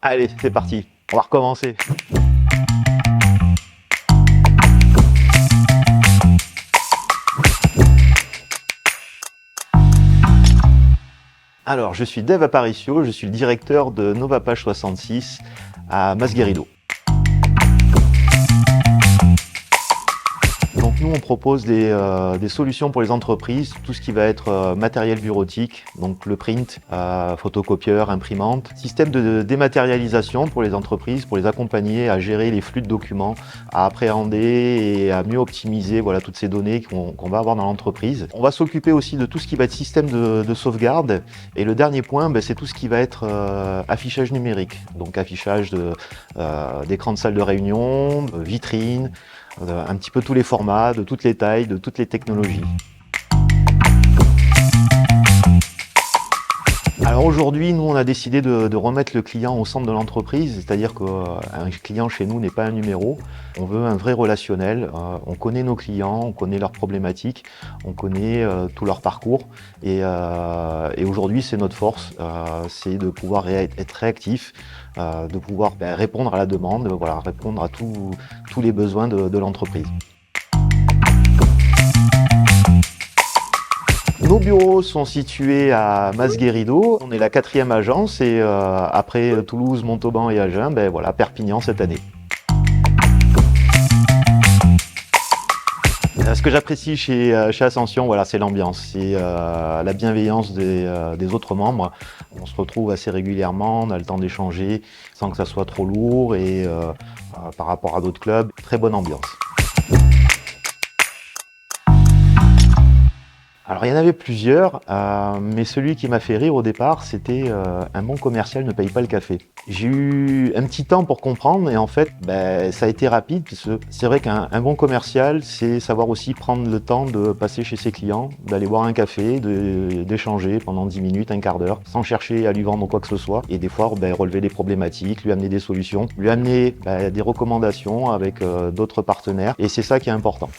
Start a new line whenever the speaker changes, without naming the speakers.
Allez, c'est parti, on va recommencer. Alors, je suis Dave Aparicio, je suis le directeur de Novapage 66 à Masguerido. Donc nous, on propose des solutions pour les entreprises, tout ce qui va être matériel bureautique, donc le print, photocopieur, imprimante, système de dématérialisation pour les entreprises, pour les accompagner à gérer les flux de documents, à appréhender et à mieux optimiser voilà, toutes ces données qu'on va avoir dans l'entreprise. On va s'occuper aussi de tout ce qui va être système de sauvegarde. Et le dernier point, c'est tout ce qui va être affichage numérique, donc affichage d'écran de salle de réunion, vitrines, un petit peu tous les formats, de toutes les tailles, de toutes les technologies. Alors aujourd'hui, nous on a décidé de remettre le client au centre de l'entreprise, c'est-à-dire qu'un client chez nous n'est pas un numéro, on veut un vrai relationnel, on connaît nos clients, on connaît leurs problématiques, on connaît tout leur parcours et aujourd'hui c'est notre force, c'est de pouvoir être réactif, de pouvoir répondre à la demande, voilà, répondre à tous les besoins de l'entreprise. Nos bureaux sont situés à Masguerido, on est la 4e agence et après Toulouse, Montauban et Agen, voilà, Perpignan cette année. Ce que j'apprécie chez Ascension, voilà, c'est l'ambiance, c'est la bienveillance des autres membres. On se retrouve assez régulièrement, on a le temps d'échanger sans que ça soit trop lourd et par rapport à d'autres clubs, très bonne ambiance. Alors il y en avait plusieurs, mais celui qui m'a fait rire au départ, c'était un bon commercial ne paye pas le café. J'ai eu un petit temps pour comprendre et en fait, ça a été rapide, puisque c'est vrai qu'un bon commercial, c'est savoir aussi prendre le temps de passer chez ses clients, d'aller boire un café, d'échanger pendant 10 minutes, un quart d'heure, sans chercher à lui vendre quoi que ce soit, et des fois relever des problématiques, lui amener des solutions, lui amener des recommandations avec d'autres partenaires, et c'est ça qui est important.